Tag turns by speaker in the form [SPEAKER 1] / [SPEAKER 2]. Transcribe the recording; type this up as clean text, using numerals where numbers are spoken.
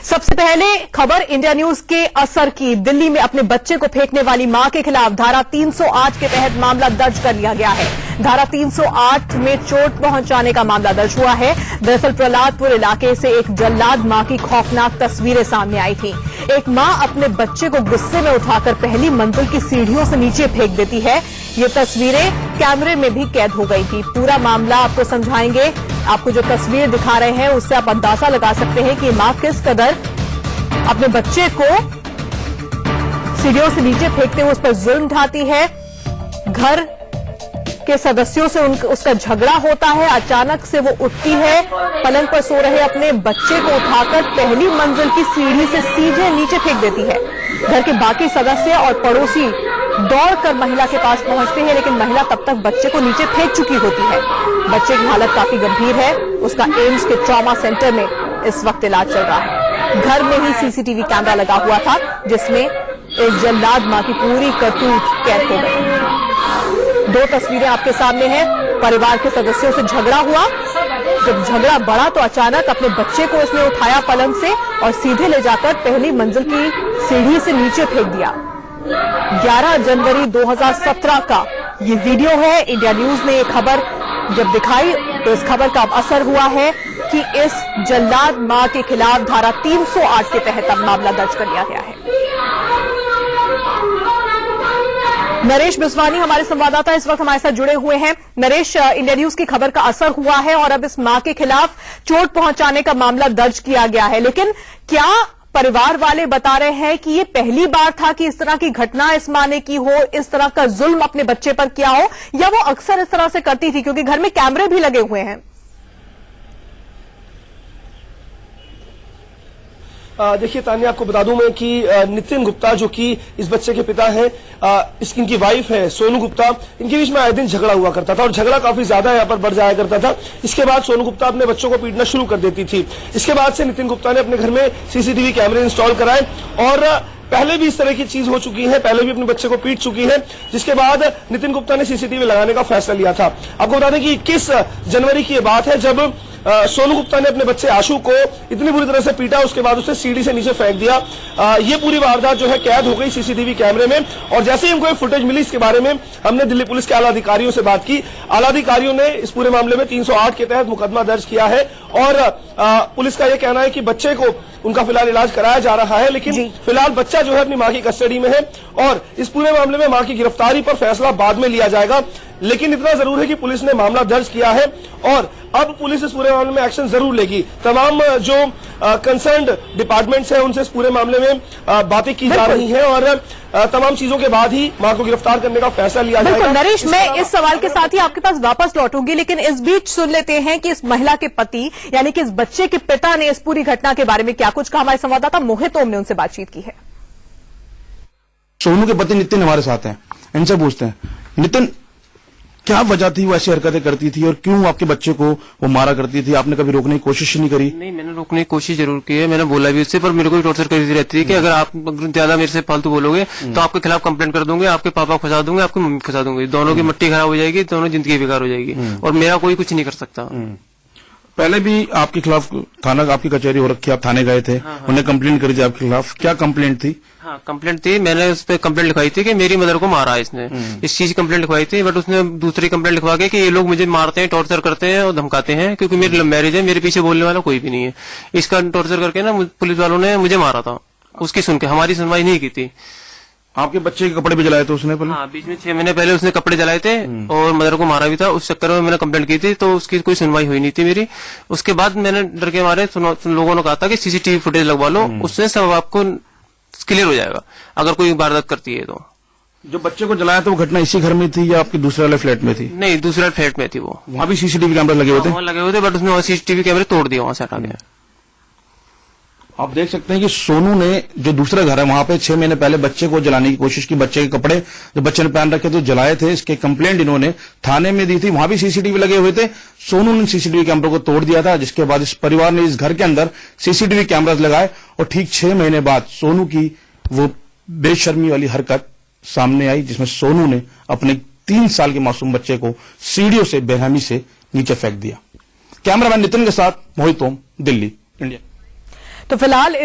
[SPEAKER 1] सबसे पहले खबर इंडिया न्यूज के असर की। दिल्ली में अपने बच्चे को फेंकने वाली मां के खिलाफ धारा 308 के तहत मामला दर्ज कर लिया गया है। धारा 308 में चोट पहुंचाने का मामला दर्ज हुआ है। दरअसल प्रहलादपुर इलाके से एक जल्लाद मां की खौफनाक तस्वीरें सामने आई थी। एक मां अपने बच्चे को गुस्से में उठाकर पहली मंजिल की सीढ़ियों से नीचे फेंक देती है। ये तस्वीरें कैमरे में भी कैद हो गई थी। पूरा मामला आपको समझाएंगे। आपको जो तस्वीर दिखा रहे हैं उससे आप अंदाजा लगा सकते हैं कि मां किस कदर अपने बच्चे को सीढ़ियों से नीचे फेंकते हुए उस पर जुल्म ढाती है। घर के सदस्यों से उसका झगड़ा होता है। अचानक से वो उठती है, पलंग पर सो रहे अपने बच्चे को उठाकर पहली मंजिल की सीढ़ी से सीधे नीचे फेंक देती है। घर के बाकी सदस्य और पड़ोसी दौड़कर महिला के पास पहुंचते हैं, लेकिन महिला तब तक बच्चे को नीचे फेंक चुकी होती है। बच्चे की हालत काफी गंभीर है। उसका एम्स के ट्रॉमा सेंटर में इस वक्त इलाज चल रहा है। घर में ही सीसीटीवी कैमरा लगा हुआ था, जिसमें इस जल्लाद मां की पूरी करतूत कैद हो गई। दो तस्वीरें आपके सामने हैं। परिवार के सदस्यों से झगड़ा हुआ। जब झगड़ा बढ़ा तो अचानक अपने बच्चे को इसने उठाया पलंग से और सीधे ले जाकर पहली मंजिल की सीढ़ी से नीचे फेंक दिया। 11 जनवरी 2017 का ये वीडियो है। इंडिया न्यूज ने ये खबर जब दिखाई तो इस खबर का अब असर हुआ है कि इस जल्लाद मां के खिलाफ धारा 308 के तहत अब मामला दर्ज कर लिया गया है। नरेश बिस्वानी हमारे संवाददाता इस वक्त हमारे साथ जुड़े हुए हैं। नरेश, इंडिया न्यूज की खबर का असर हुआ है और अब इस मां के खिलाफ चोट पहुंचाने का मामला दर्ज किया गया है, लेकिन क्या परिवार वाले बता रहे हैं कि ये पहली बार था कि इस तरह की घटना इस मां ने की हो, इस तरह का जुल्म अपने बच्चे पर किया हो, या वो अक्सर इस तरह से करती थी, क्योंकि घर में कैमरे भी लगे हुए हैं?
[SPEAKER 2] देखिए तान्या, आपको बता दूं मैं कि नितिन गुप्ता जो कि इस बच्चे के पिता हैं, इनकी वाइफ है सोनू गुप्ता, इनके बीच में आए दिन झगड़ा हुआ करता था और झगड़ा काफी ज्यादा यहाँ पर बढ़ जाया करता था। इसके बाद सोनू गुप्ता अपने बच्चों को पीटना शुरू कर देती थी। इसके बाद से नितिन गुप्ता ने अपने घर में सीसीटीवी कैमरे इंस्टॉल कराए और पहले भी इस तरह की चीज हो चुकी है, पहले भी अपने बच्चे को पीट चुकी है, जिसके बाद नितिन गुप्ता ने सीसीटीवी लगाने का फैसला लिया था। आपको बता दें कि 21 जनवरी की ये बात है जब सोनू गुप्ता ने अपने बच्चे आशु को इतनी बुरी तरह से पीटा, उसके बाद उसे सीढ़ी से नीचे फेंक दिया। ये पूरी वारदात जो है कैद हो गई सीसीटीवी कैमरे में। और जैसे ही हमको फुटेज मिली, इसके बारे में हमने दिल्ली पुलिस के आला अधिकारियों से बात की। आला अधिकारियों ने इस पूरे मामले में 308 के तहत मुकदमा दर्ज किया है और पुलिस का यह कहना है कि बच्चे को उनका फिलहाल इलाज कराया जा रहा है, लेकिन फिलहाल बच्चा जो है अपनी मां की कस्टडी में है और इस पूरे मामले में मां की गिरफ्तारी पर फैसला बाद में लिया जाएगा। लेकिन इतना जरूर है कि पुलिस ने मामला दर्ज किया है और अब पुलिस इस पूरे मामले में एक्शन जरूर लेगी। तमाम जो कंसर्न्ड डिपार्टमेंट्स हैं उनसे इस पूरे मामले में बातें की जा रही हैं और तमाम चीजों के बाद ही मां को गिरफ्तार करने का फैसला लिया जाएगा।
[SPEAKER 1] नरेश, मैं इस सवाल के साथ ही आपके पास वापस लौटूंगी, लेकिन इस बीच सुन लेते हैं कि इस महिला के पति यानी कि इस बच्चे के पिता ने इस पूरी घटना के बारे में क्या कुछ कहा। हमारे संवाददाता मोहित ओम ने उनसे बातचीत की है।
[SPEAKER 3] सोनू के पति नितिन हमारे साथ हैं, इनसे पूछते हैं, नितिन क्या वजह थी वो ऐसी हरकतें करती थी और क्यों आपके बच्चे को वो मारा करती थी? आपने कभी रोकने की कोशिश नहीं करी?
[SPEAKER 4] नहीं, मैंने रोकने की कोशिश जरूर की है, मैंने बोला भी उससे, पर मेरे को भी टॉर्चर करती रहती है कि अगर आप ज्यादा मेरे से फालतू बोलोगे तो आपके खिलाफ कंप्लेंट कर दूंगे, आपके पापा फंसा दूंगे, आपकी मम्मी फंसा दूंगी, दोनों की मट्टी खराब हो जाएगी, दोनों जिंदगी बेकार हो जाएगी और मेरा कोई कुछ नहीं कर सकता।
[SPEAKER 3] पहले भी आपके खिलाफ थाना आपकी कचहरी हो रखी, आप थाने गए थे, उन्हें कंप्लेंट करी थी आपके खिलाफ, क्या कंप्लेंट थी?
[SPEAKER 4] हाँ, कंप्लेंट थी, मैंने उस पर कंप्लेंट लिखवाई थी कि मेरी मदर को मारा है इसने, इस चीज की कंप्लेंट लिखवाई थी। बट उसने दूसरी कंप्लेंट लिखवा के कि ये लोग मुझे मारते हैं, टॉर्चर करते हैं और धमकाते हैं, क्योंकि मेरी लव मैरिज है, मेरे पीछे बोलने वाला कोई भी नहीं है। इसका टॉर्चर करके ना पुलिस वालों ने मुझे मारा था। उसकी सुन के हमारी सुनवाई नहीं की थी।
[SPEAKER 3] आपके बच्चे के कपड़े भी जलाए थे उसने पहले?
[SPEAKER 4] हाँ, बीच में 6 महीने पहले उसने कपड़े जलाए थे और मदर को मारा भी था। उस चक्कर में मैंने कंप्लेंट की थी तो उसकी कोई सुनवाई हुई नहीं थी मेरी। उसके बाद मैंने डर के मारे लोगों ने कहा था कि सीसीटीवी फुटेज लगवा लो, उससे सब आपको क्लियर हो जाएगा अगर कोई वारदात करती है तो।
[SPEAKER 3] जो बच्चे को जलाया था वो घटना इसी घर में थी या आपके दूसरे वाले फ्लैट में थी?
[SPEAKER 4] नहीं, दूसरे फ्लैट में थी वो।
[SPEAKER 3] वहां भी सीसीटीवी कैमरे लगे हुए थे?
[SPEAKER 4] वहां लगे हुए थे, बट उसने वहां सीसीटीवी कैमरे तोड़ दिया, वहां से हटा दिया।
[SPEAKER 3] आप देख सकते हैं कि सोनू ने जो दूसरा घर है वहां पे 6 महीने पहले बच्चे को जलाने की कोशिश की। बच्चे के कपड़े जो बच्चे ने पहन रखे थे जलाए थे। इसके कंप्लेंट इन्होंने थाने में दी थी, वहां भी सीसीटीवी लगे हुए थे। सोनू ने सीसीटीवी कैमरों को तोड़ दिया था, जिसके बाद इस परिवार ने इस घर के अंदर सीसीटीवी कैमरास लगाए और ठीक 6 महीने बाद सोनू की वो बेशर्मी वाली हरकत सामने आई, जिसमें सोनू ने अपने 3 साल के मासूम बच्चे को सीढ़ियों से बेरहमी से नीचे फेंक दिया। कैमरामैन नितिन के साथ मोहित ओम, दिल्ली, इंडिया।
[SPEAKER 1] तो फिलहाल